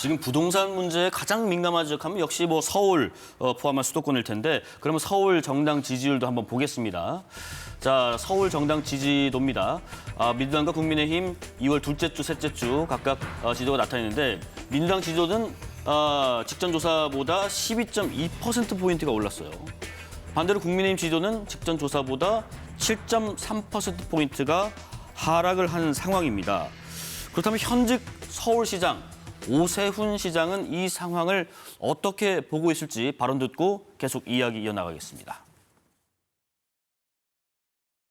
지금 부동산 문제에 가장 민감한 지역하면 역시 뭐 서울 포함한 수도권일 텐데 그러면 서울 정당 지지율도 한번 보겠습니다. 자, 서울 정당 지지도입니다. 민주당과 국민의힘 2월 둘째 주, 셋째 주 각각 지지도가 나타나는데 민주당 지지도는 직전 조사보다 12.2%포인트가 올랐어요. 반대로 국민의힘 지지도는 직전 조사보다 7.3%포인트가 하락을 한 상황입니다. 그렇다면 현직 서울시장 오세훈 시장은 이 상황을 어떻게 보고 있을지 발언 듣고 계속 이야기 이어나가겠습니다.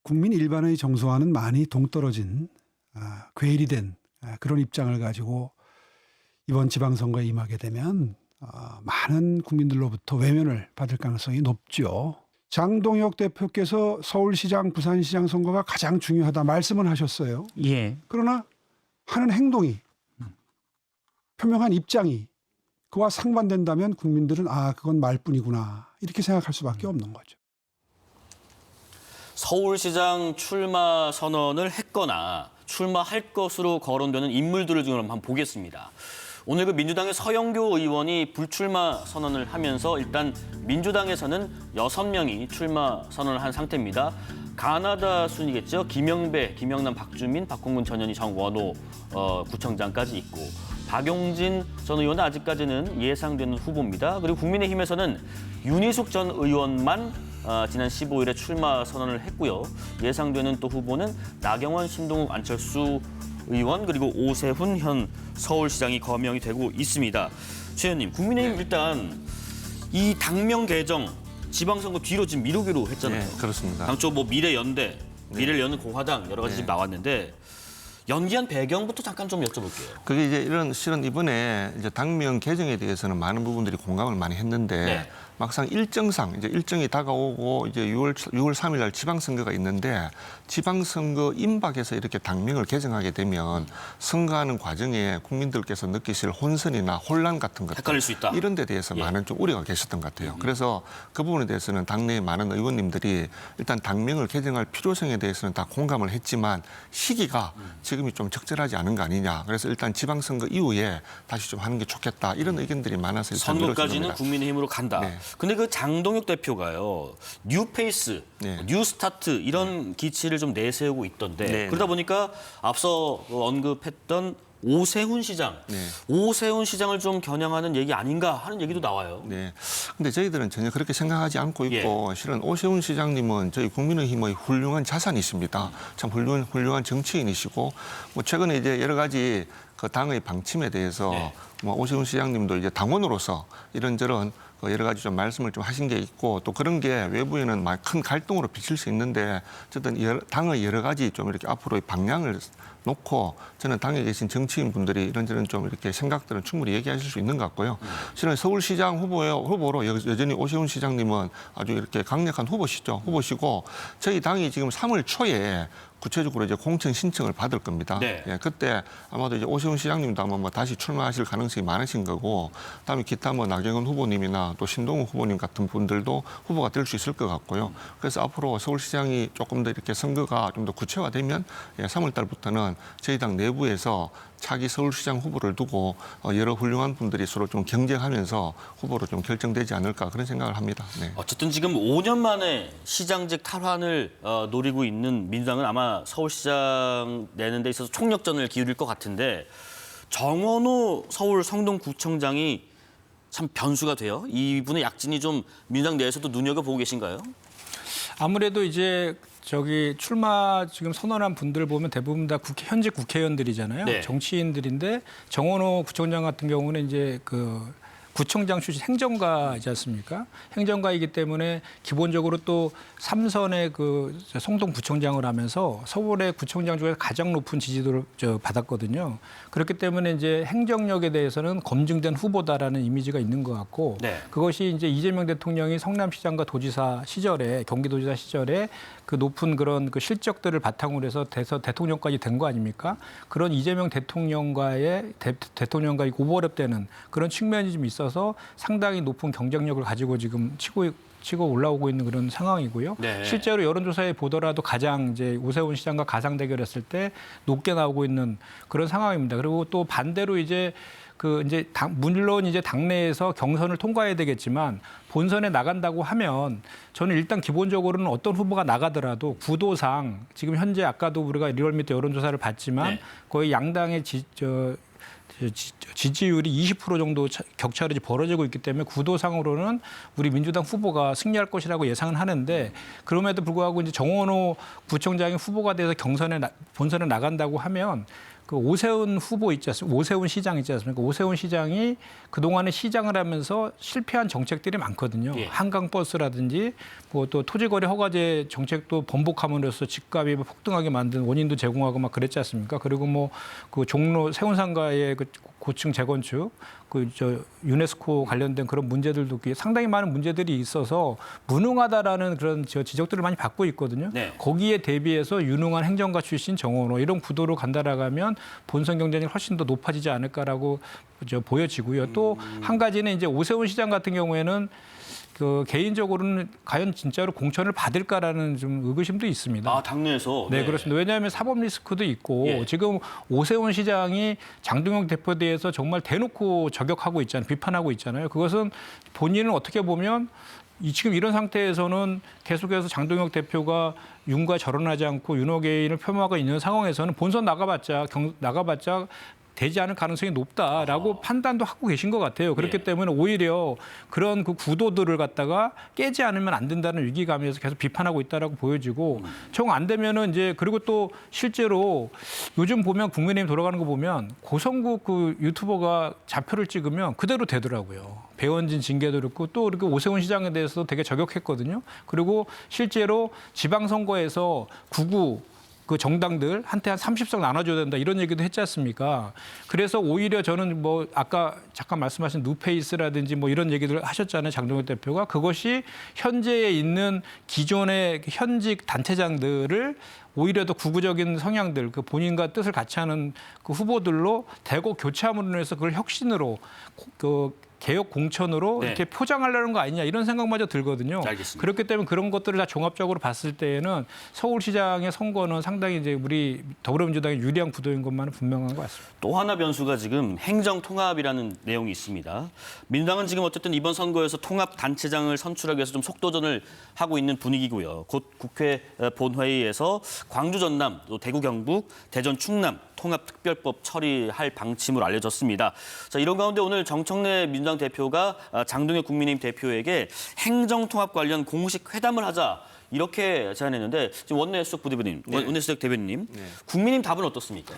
국민 일반의 정서와는 많이 동떨어진 괴리된 그런 입장을 가지고 이번 지방선거에 임하게 되면 많은 국민들로부터 외면을 받을 가능성이 높죠. 장동혁 대표께서 서울시장, 부산시장 선거가 가장 중요하다 말씀은 하셨어요. 예. 그러나 하는 행동이 표명한 입장이 그와 상반된다면 국민들은 그건 말뿐이구나 이렇게 생각할 수밖에 없는 거죠. 서울시장 출마 선언을 했거나 출마할 것으로 거론되는 인물들을 좀 한번 보겠습니다. 오늘 그 민주당의 서영교 의원이 불출마 선언을 하면서 일단 민주당에서는 6명이 출마 선언을 한 상태입니다. 가나다 순이겠죠. 김영배, 김영남, 박주민, 박홍근, 전현희, 정원호 구청장까지 있고 박용진 전 의원은 아직까지는 예상되는 후보입니다. 그리고 국민의힘에서는 윤희숙 전 의원만 지난 15일에 출마 선언을 했고요. 예상되는 또 후보는 나경원, 신동욱, 안철수 의원 그리고 오세훈 현 서울시장이 거명이 되고 있습니다. 최 의원님, 국민의힘 일단 이 당명 개정 지방선거 뒤로 지금 미루기로 했잖아요. 네, 그렇습니다. 당초 뭐 미래연대, 미래를 여는 공화당 여러 가지 지금 나왔는데 연기한 배경부터 잠깐 좀 여쭤볼게요. 그게 이제 실은 이번에 이제 당명 개정에 대해서는 많은 부분들이 공감을 많이 했는데 막상 일정상 이제 일정이 다가오고 이제 6월 3일 날 지방선거가 있는데 지방선거 임박해서 이렇게 당명을 개정하게 되면 선거하는 과정에 국민들께서 느끼실 혼선이나 혼란 같은 것들 헷갈릴 수 있다. 이런 데 대해서 많은 좀 우려가 계셨던 것 같아요. 그래서 그 부분에 대해서는 당내의 많은 의원님들이 일단 당명을 개정할 필요성에 대해서는 다 공감을 했지만 시기가 지금이 좀 적절하지 않은 거 아니냐. 그래서 일단 지방선거 이후에 다시 좀 하는 게 좋겠다. 이런 의견들이 많아서 일단 선거까지는 국민의힘으로 간다. 네. 근데 그 장동혁 대표가요. 뉴페이스, 뉴스타트 이런 기치를 좀 내세우고 있던데 그러다 보니까 앞서 언급했던 오세훈 시장, 오세훈 시장을 좀 겨냥하는 얘기 아닌가 하는 얘기도 나와요. 네. 근데 저희들은 전혀 그렇게 생각하지 않고 있고 실은 오세훈 시장님은 저희 국민의힘의 훌륭한 자산이십니다. 참 훌륭한 정치인이시고 뭐 최근에 이제 여러 가지 그 당의 방침에 대해서 뭐 오세훈 시장님도 이제 당원으로서 이런저런 여러 가지 좀 말씀을 좀 하신 게 있고 또 그런 게 외부에는 막 큰 갈등으로 비칠 수 있는데 어쨌든 당의 여러 가지 좀 이렇게 앞으로의 방향을 놓고 저는 당에 계신 정치인 분들이 이런저런 좀 이렇게 생각들은 충분히 얘기하실 수 있는 것 같고요. 실은 서울시장 후보로 여전히 오세훈 시장님은 아주 이렇게 강력한 후보시고 저희 당이 지금 3월 초에 구체적으로 이제 공천 신청을 받을 겁니다. 예, 그때 아마도 이제 오세훈 시장님도 아마 뭐 다시 출마하실 가능성이 많으신 거고, 그다음에 기타 뭐 나경원 후보님이나 또 신동욱 후보님 같은 분들도 후보가 될 수 있을 것 같고요. 그래서 앞으로 서울시장이 조금 더 이렇게 선거가 좀 더 구체화되면 3월 달부터는 저희 당 내부에서 차기 서울시장 후보를 두고 여러 훌륭한 분들이 서로 좀 경쟁하면서 후보로 좀 결정되지 않을까 그런 생각을 합니다. 네. 어쨌든 지금 5년 만에 시장직 탈환을 노리고 있는 민주당은 아마 서울시장 내는 데 있어서 총력전을 기울일 것 같은데 정원호 서울 성동구청장이 참 변수가 돼요. 이분의 약진이 좀 민주당 내에서도 눈여겨보고 계신가요? 아무래도 이제 출마 지금 선언한 분들 보면 대부분 다 현직 국회의원들이잖아요. 정치인들인데 정원호 구청장 같은 경우는 이제 구청장 출신 행정가이지 않습니까? 행정가이기 때문에 기본적으로 또 3선의 성동구청장을 하면서 서울의 구청장 중에 가장 높은 지지도를 받았거든요. 그렇기 때문에 이제 행정력에 대해서는 검증된 후보다라는 이미지가 있는 것 같고 그것이 이제 이재명 대통령이 성남시장과 도지사 시절에 경기도지사 시절에 그 높은 그런 실적들을 바탕으로 해서 대통령까지 된 거 아닙니까? 그런 이재명 대통령과의 오버랩되는 그런 측면이 좀 있어서 상당히 높은 경쟁력을 가지고 지금 치고 올라오고 있는 그런 상황이고요. 실제로 여론조사에 보더라도 가장 이제 오세훈 시장과 가상 대결했을 때 높게 나오고 있는 그런 상황입니다. 그리고 또 반대로 이제 그 이제 물론 이제 당내에서 경선을 통과해야 되겠지만 본선에 나간다고 하면 저는 일단 기본적으로는 어떤 후보가 나가더라도 구도상 지금 현재 아까도 우리가 리얼미터 여론조사를 봤지만 네. 거의 양당의 지지율이 20% 정도 격차로 벌어지고 있기 때문에 구도상으로는 우리 민주당 후보가 승리할 것이라고 예상은 하는데 그럼에도 불구하고 이제 정원호 구청장이 후보가 돼서 본선에 나간다고 하면 그 오세훈 후보 있지 않습니까? 오세훈 시장 있지 않습니까? 오세훈 시장이 그동안에 시장을 하면서 실패한 정책들이 많거든요. 예. 한강버스라든지 뭐 또 토지거래 허가제 정책도 번복함으로써 집값이 폭등하게 만든 원인도 제공하고 막 그랬지 않습니까? 그리고 뭐 그 종로 세운상가의 그 고층 재건축 유네스코 관련된 그런 문제들도 상당히 많은 문제들이 있어서 무능하다라는 그런 지적들을 많이 받고 있거든요. 네. 거기에 대비해서 유능한 행정가 출신 정원호 이런 구도로 간다라가면 본선 경쟁력이 훨씬 더 높아지지 않을까라고 보여지고요. 또 한 가지는 이제 오세훈 시장 같은 경우에는 그 개인적으로는 과연 진짜로 공천을 받을까라는 좀 의구심도 있습니다. 아, 당내에서? 네, 그렇습니다. 왜냐하면 사법 리스크도 있고 예. 지금 오세훈 시장이 장동영 대표에 대해서 정말 대놓고 저격하고 있잖아요. 비판하고 있잖아요. 그것은 본인은 어떻게 보면 지금 이런 상태에서는 계속해서 장동영 대표가 윤과 결혼하지 않고 윤호개인을 폄하하고 있는 상황에서는 본선 나가봤자 되지 않을 가능성이 높다라고 판단도 하고 계신 것 같아요. 그렇기 예. 때문에 오히려 그런 그 구도들을 갖다가 깨지 않으면 안 된다는 위기감에서 계속 비판하고 있다라고 보여지고 정 안 되면은 이제 그리고 또 실제로 요즘 보면 국민의힘 돌아가는 거 보면 고성국 그 유튜버가 좌표를 찍으면 그대로 되더라고요. 배원진 징계도 그렇고 또 이렇게 오세훈 시장에 대해서도 되게 저격했거든요. 그리고 실제로 지방선거에서 그 정당들 한테 한 30석 나눠줘야 된다 이런 얘기도 했지 않습니까? 그래서 오히려 저는 뭐 아까 잠깐 말씀하신 누페이스라든지 뭐 이런 얘기들 하셨잖아요. 장동혁 대표가 그것이 현재에 있는 기존의 현직 단체장들을 오히려 더 구구적인 성향들, 그 본인과 뜻을 같이 하는 그 후보들로 대거 교체함으로 인해서 그걸 혁신으로 개혁 공천으로 네. 이렇게 포장하려는 거 아니냐 이런 생각마저 들거든요. 알겠습니다. 그렇기 때문에 그런 것들을 다 종합적으로 봤을 때에는 서울시장의 선거는 상당히 이제 우리 더불어민주당이 유리한 구도인 것만은 분명한 것 같습니다. 또 하나 변수가 지금 행정통합이라는 내용이 있습니다. 민주당은 지금 어쨌든 이번 선거에서 통합단체장을 선출하기 위해서 좀 속도전을 하고 있는 분위기고요. 곧 국회 본회의에서 광주 전남, 또 대구 경북, 대전 충남 통합특별법 처리할 방침으로 알려졌습니다. 자, 이런 가운데 오늘 정청래 민주당 대표가 장동혁 국민의힘 대표에게 행정통합 관련 공식 회담을 하자 이렇게 제안했는데 지금 원내수석 부대변인, 네. 원내수석 대변인님, 네. 국민의힘 답은 어떻습니까?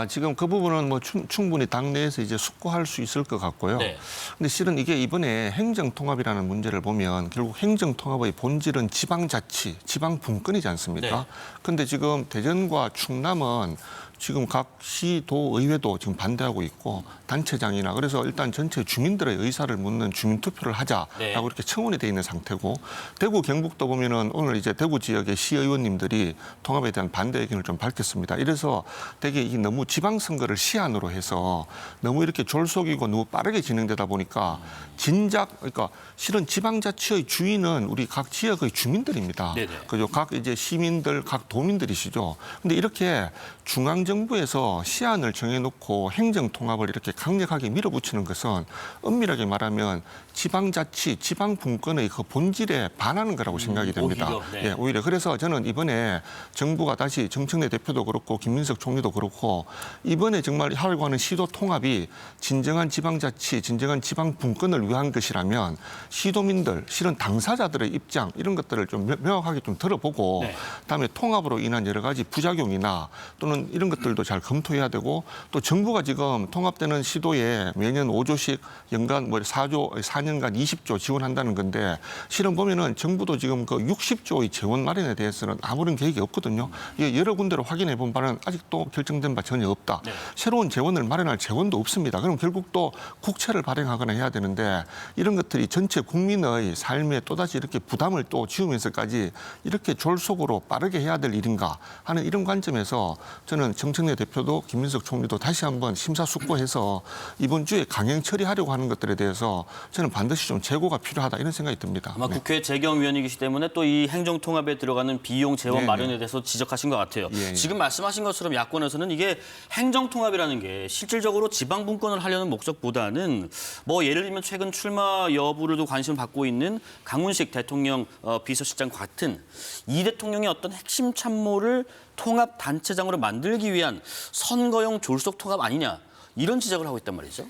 지금 그 부분은 뭐 충분히 당내에서 이제 숙고할 수 있을 것 같고요. 네. 근데 실은 이게 이번에 행정통합이라는 문제를 보면 결국 행정통합의 본질은 지방자치, 지방분권이지 않습니까? 네. 근데 지금 대전과 충남은 지금 각 시도 의회도 지금 반대하고 있고 단체장이나 그래서 일단 전체 주민들의 의사를 묻는 주민투표를 하자라고 네. 이렇게 청원이 돼 있는 상태고 대구 경북도 보면은 오늘 이제 대구 지역의 시의원님들이 통합에 대한 반대 의견을 좀 밝혔습니다. 이래서 되게 이 너무 지방선거를 시한으로 해서 너무 이렇게 졸속이고 너무 빠르게 진행되다 보니까 진작 그러니까 실은 지방자치의 주인은 우리 각 지역의 주민들입니다. 네네. 그죠? 각 이제 시민들, 각 도민들이시죠. 근데 이렇게 중앙정부에서 시한을 정해놓고 행정통합을 이렇게 강력하게 밀어붙이는 것은 엄밀하게 말하면 지방자치, 지방분권의 그 본질에 반하는 거라고 생각이 됩니다. 오히려, 네. 예, 오히려 그래서 저는 이번에 정부가 다시 정청래 대표도 그렇고 김민석 총리도 그렇고 이번에 정말 하려고 하는 시도 통합이 진정한 지방자치, 진정한 지방분권을 위한 것이라면 시도민들, 실은 당사자들의 입장 이런 것들을 좀 명확하게 좀 들어보고 네. 그다음에 통합으로 인한 여러 가지 부작용이나 또는 이런 것들도 잘 검토해야 되고 또 정부가 지금 통합되는 시도에 매년 5조씩 연간 뭐 4년간 20조 지원한다는 건데 실은 보면은 정부도 지금 그 60조의 재원 마련에 대해서는 아무런 계획이 없거든요. 이게 여러 군데로 확인해 본 바는 아직도 결정된 바 전혀 없다. 네. 새로운 재원을 마련할 재원도 없습니다. 그럼 결국 또 국채를 발행하거나 해야 되는데 이런 것들이 전체 국민의 삶에 또다시 이렇게 부담을 또 지우면서까지 이렇게 졸속으로 빠르게 해야 될 일인가 하는 이런 관점에서 저는 정청래 대표도 김민석 총리도 다시 한번 심사숙고해서 이번 주에 강행 처리하려고 하는 것들에 대해서 저는 반드시 좀 재고가 필요하다 이런 생각이 듭니다. 아마 국회 재경위원이기 때문에 또 이 행정통합에 들어가는 비용 재원 네네. 마련에 대해서 지적하신 것 같아요. 예, 예. 지금 말씀하신 것처럼 야권에서는 이게 행정통합이라는 게 실질적으로 지방분권을 하려는 목적보다는 뭐 예를 들면 최근 출마 여부를도 관심을 받고 있는 강훈식 대통령 비서실장 같은 이 대통령의 어떤 핵심 참모를 통합단체장으로 만들기 위한 선거용 졸속 통합 아니냐 이런 지적을 하고 있단 말이죠.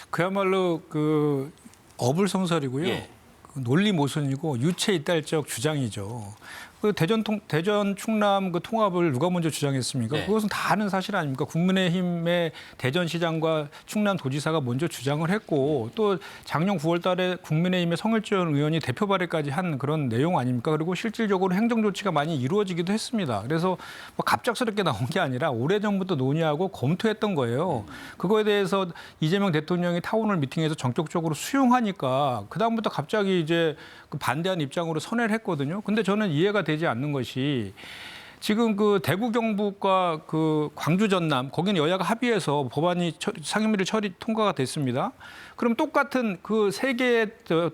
그야말로 그 어불성설이고요. 예. 논리 모순이고 유체이탈적 주장이죠. 그 대전 충남 그 통합을 누가 먼저 주장했습니까? 네. 그것은 다 아는 사실 아닙니까? 국민의힘의 대전시장과 충남도지사가 먼저 주장을 했고 또 작년 9월달에 국민의힘의 성일종 의원이 대표 발의까지 한 그런 내용 아닙니까? 그리고 실질적으로 행정 조치가 많이 이루어지기도 했습니다. 그래서 뭐 갑작스럽게 나온 게 아니라 오래전부터 논의하고 검토했던 거예요. 그거에 대해서 이재명 대통령이 타운홀 미팅에서 전격적으로 수용하니까 그 다음부터 갑자기 이제 그 반대한 입장으로 선회를 했거든요. 근데 저는 이해가 되지 않는 것이 지금 그 대구 경북과 그 광주 전남 거기는 여야가 합의해서 법안이 상임위를 통과가 됐습니다. 그럼 똑같은 그 세 개의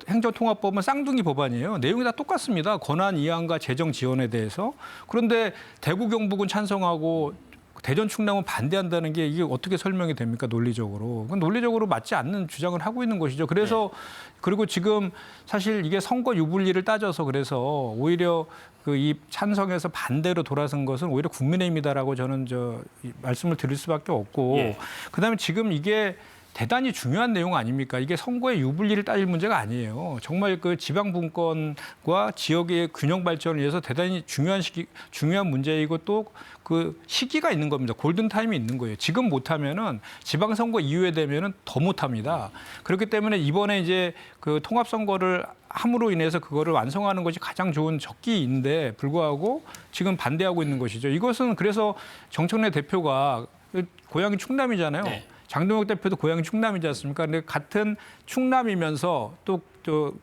행정통합법은 쌍둥이 법안이에요. 내용이 다 똑같습니다. 권한 이양과 재정 지원에 대해서. 그런데 대구 경북은 찬성하고 대전 충남은 반대한다는 게 이게 어떻게 설명이 됩니까? 논리적으로. 그건 논리적으로 맞지 않는 주장을 하고 있는 것이죠. 그래서 그리고 지금 사실 이게 선거 유불리를 따져서 그래서 오히려 그 이 찬성에서 반대로 돌아선 것은 오히려 국민의힘이다라고 저는 말씀을 드릴 수밖에 없고 예. 그다음에 지금 이게 대단히 중요한 내용 아닙니까? 이게 선거의 유불리를 따질 문제가 아니에요. 정말 그 지방 분권과 지역의 균형 발전을 위해서 대단히 중요한 문제이고 또 그 시기가 있는 겁니다. 골든 타임이 있는 거예요. 지금 못하면은 지방선거 이후에 되면은 더 못합니다. 그렇기 때문에 이번에 이제 그 통합선거를 함으로 인해서 그거를 완성하는 것이 가장 좋은 적기인데 불구하고 지금 반대하고 있는 것이죠. 이것은 그래서 정청래 대표가 고향이 충남이잖아요. 네. 장동혁 대표도 고향이 충남이지 않습니까? 근데 같은 충남이면서 또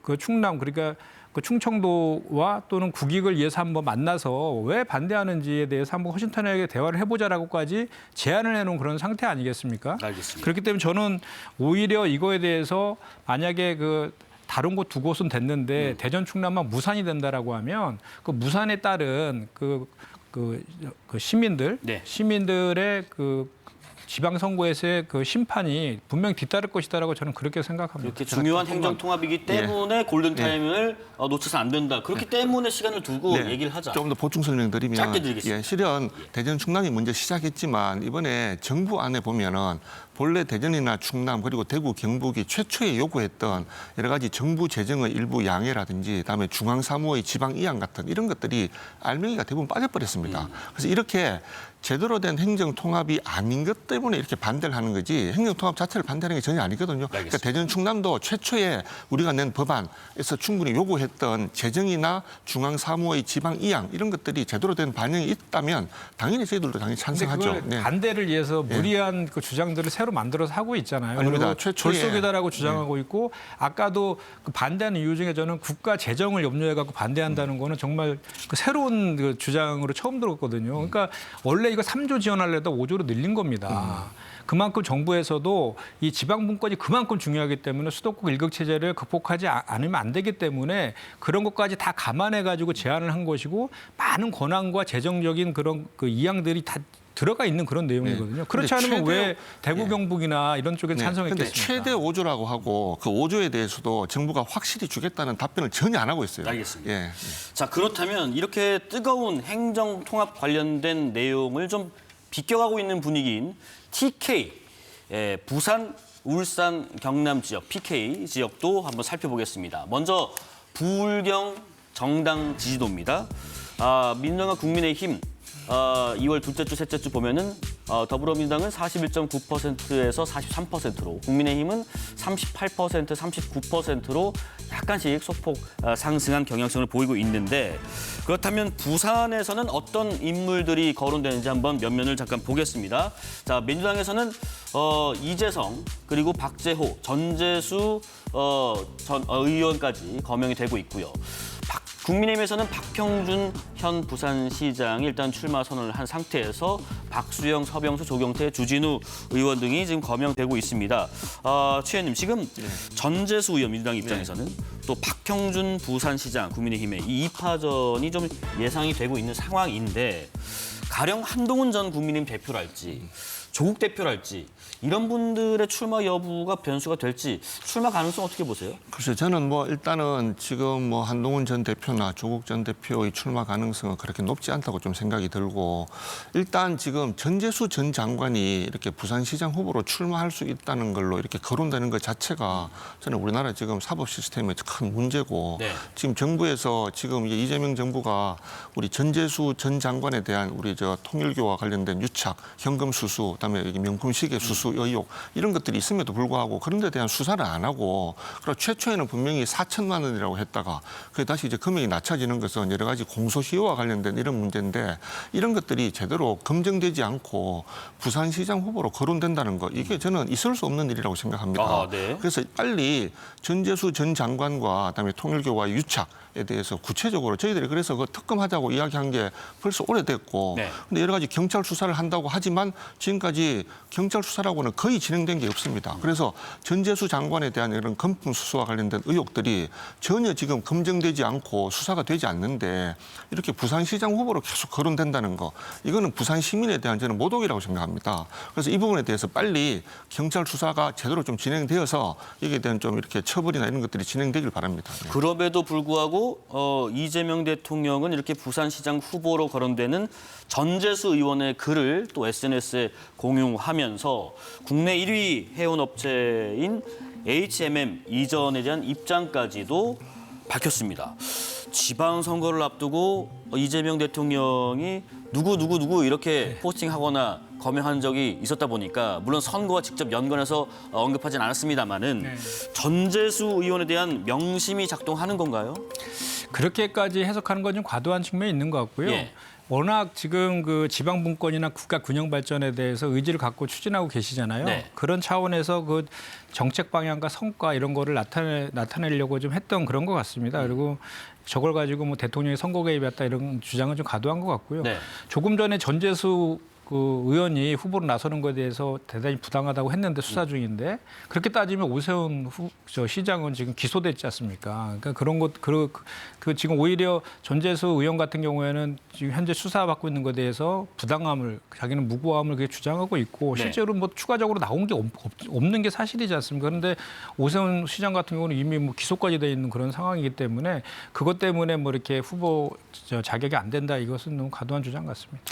그 충남 그러니까 그 충청도와 또는 국익을 위해서 한번 만나서 왜 반대하는지에 대해서 한번 허심탄회하게 대화를 해보자라고까지 제안을 해놓은 그런 상태 아니겠습니까? 알겠습니다. 그렇기 때문에 저는 오히려 이거에 대해서 만약에 그 다른 곳 두 곳은 됐는데 대전 충남만 무산이 된다라고 하면 그 무산에 따른 그 시민들 네. 시민들의 그 지방선거에서의 그 심판이 분명히 뒤따를 것이다라고 저는 그렇게 생각합니다. 이렇게 중요한 행정통합이기 때문에 골든타임을 놓쳐서 안 된다. 그렇기 때문에 시간을 두고 얘기를 하자. 좀 더 보충 설명드리면 짧게 드리겠습니다. 실은 대전 충남이 먼저 시작했지만 이번에 정부 안에 보면은 본래 대전이나 충남 그리고 대구 경북이 최초에 요구했던 여러 가지 정부 재정의 일부 양해라든지 그다음에 중앙사무의 지방 이양 같은 이런 것들이 알맹이가 대부분 빠져버렸습니다. 그래서 이렇게 제대로 된 행정통합이 아닌 것 때문에 이렇게 반대를 하는 거지 행정통합 자체를 반대하는 게 전혀 아니거든요. 그러니까 대전 충남도 최초에 우리가 낸 법안에서 충분히 요구했던 재정이나 중앙사무의 지방 이양 이런 것들이 제대로 된 반영이 있다면 당연히 저희들도 당연히 찬성하죠. 그걸 반대를 위해서 무리한 그 주장들을 새로 만들어서 하고 있잖아요. 아닙니다. 그리고 졸속이다라고 주장하고 있고 아까도 그 반대하는 이유 중에 저는 국가 재정을 염려해 갖고 반대한다는 거는 정말 그 새로운 그 주장으로 처음 들었거든요. 그러니까 원래 이거 3조 지원하려다 5조로 늘린 겁니다. 그만큼 정부에서도 이 지방 분권이 그만큼 중요하기 때문에 수도권 일극 체제를 극복하지 않으면 안 되기 때문에 그런 것까지 다 감안해 가지고 제안을 한 것이고 많은 권한과 재정적인 그런 그 이양들이 다 들어가 있는 그런 내용이거든요. 그렇지 않으면 왜 대구 경북이나 이런 쪽에 찬성했겠습니까? 그런데 최대 5조라고 하고 그 5조에 대해서도 정부가 확실히 주겠다는 답변을 전혀 안 하고 있어요. 알겠습니다. 자, 그렇다면 이렇게 뜨거운 행정통합 관련된 내용을 좀 비껴가고 있는 분위기인 TK, 부산, 울산, 경남 지역, PK 지역도 한번 살펴보겠습니다. 먼저 부울경 정당 지지도입니다. 민주당과 국민의힘 2월 둘째 주, 셋째 주 보면은 더불어민주당은 41.9%에서 43%로, 국민의힘은 38%, 39%로 약간씩 소폭 상승한 경향성을 보이고 있는데, 그렇다면 부산에서는 어떤 인물들이 거론되는지 한번 몇 면을 잠깐 보겠습니다. 자, 민주당에서는 이재성 그리고 박재호, 전재수 전 의원까지 거명이 되고 있고요. 국민의힘에서는 박형준 현 부산시장이 일단 출마 선언을 한 상태에서 박수영, 서병수, 조경태, 주진우 의원 등이 지금 거명되고 있습니다. 최 의원님, 지금 전재수 의원 민주당 입장에서는 또 박형준 부산시장 국민의힘의 이 2파전이 좀 예상이 되고 있는 상황인데 가령 한동훈 전 국민의힘 대표랄지 조국 대표랄지 이런 분들의 출마 여부가 변수가 될지 출마 가능성 어떻게 보세요? 글쎄요, 저는 뭐 일단은 지금 뭐 한동훈 전 대표나 조국 전 대표의 출마 가능성은 그렇게 높지 않다고 좀 생각이 들고 일단 지금 전재수 전 장관이 이렇게 부산시장 후보로 출마할 수 있다는 걸로 이렇게 거론되는 것 자체가 저는 우리나라 지금 사법 시스템의 큰 문제고 네. 지금 정부에서 지금 이제 이재명 정부가 우리 전재수 전 장관에 대한 우리 저 통일교와 관련된 유착, 현금 수수, 그다음에 여기 명품 시계 수수 의혹 이런 것들이 있음에도 불구하고 그런 데 대한 수사를 안 하고 그리고 최초에는 분명히 4천만 원이라고 했다가 그게 다시 이제 금액이 낮춰지는 것은 여러 가지 공소시효와 관련된 이런 문제인데 이런 것들이 제대로 검증되지 않고 부산시장 후보로 거론된다는 거 이게 저는 있을 수 없는 일이라고 생각합니다. 네. 그래서 빨리 전재수 전 장관과 그다음에 통일교와 유착에 대해서 구체적으로 저희들이 그래서 그 특검하자고 이야기한 게 벌써 오래됐고 네. 근데 여러 가지 경찰 수사를 한다고 하지만 지금까지 경찰 수사라고는 거의 진행된 게 없습니다. 그래서 전재수 장관에 대한 이런 금품 수수와 관련된 의혹들이 전혀 지금 검증되지 않고 수사가 되지 않는데 이렇게 부산시장 후보로 계속 거론된다는 거 이거는 부산 시민에 대한 저는 모독이라고 생각합니다. 그래서 이 부분에 대해서 빨리 경찰 수사가 제대로 좀 진행되어서 이게 대한 좀 이렇게 처벌이나 이런 것들이 진행되길 바랍니다. 네. 그럼에도 불구하고 이재명 대통령은 이렇게 부산시장 후보로 거론되는 전재수 의원의 글을 또 SNS에 공유하면서 국내 1위 해운업체인 HMM 이전에 대한 입장까지도 밝혔습니다. 지방선거를 앞두고 이재명 대통령이 누구 이렇게 포스팅하거나 거명한 적이 있었다 보니까 물론 선거와 직접 연관해서 언급하진 않았습니다마는 전재수 의원에 대한 명심이 작동하는 건가요? 그렇게까지 해석하는 건 좀 과도한 측면이 있는 것 같고요. 예. 워낙 지금 그 지방 분권이나 국가 균형 발전에 대해서 의지를 갖고 추진하고 계시잖아요. 네. 그런 차원에서 그 정책 방향과 성과 이런 거를 나타내려고 좀 했던 그런 것 같습니다. 그리고 저걸 가지고 뭐 대통령이 선거 개입했다 이런 주장은 좀 과도한 것 같고요. 네. 조금 전에 전재수 그 의원이 후보로 나서는 것에 대해서 대단히 부당하다고 했는데 수사 중인데 그렇게 따지면 오세훈 시장은 지금 기소됐지 않습니까? 그러니까 그런 것 그 지금 오히려 전재수 의원 같은 경우에는 지금 현재 수사받고 있는 것에 대해서 부당함을 자기는 무고함을 그게 주장하고 있고 네. 실제로 뭐 추가적으로 나온 게 없는 게 사실이지 않습니까? 그런데 오세훈 시장 같은 경우는 이미 뭐 기소까지 돼 있는 그런 상황이기 때문에 그것 때문에 뭐 이렇게 후보 자격이 안 된다 이것은 너무 과도한 주장 같습니다.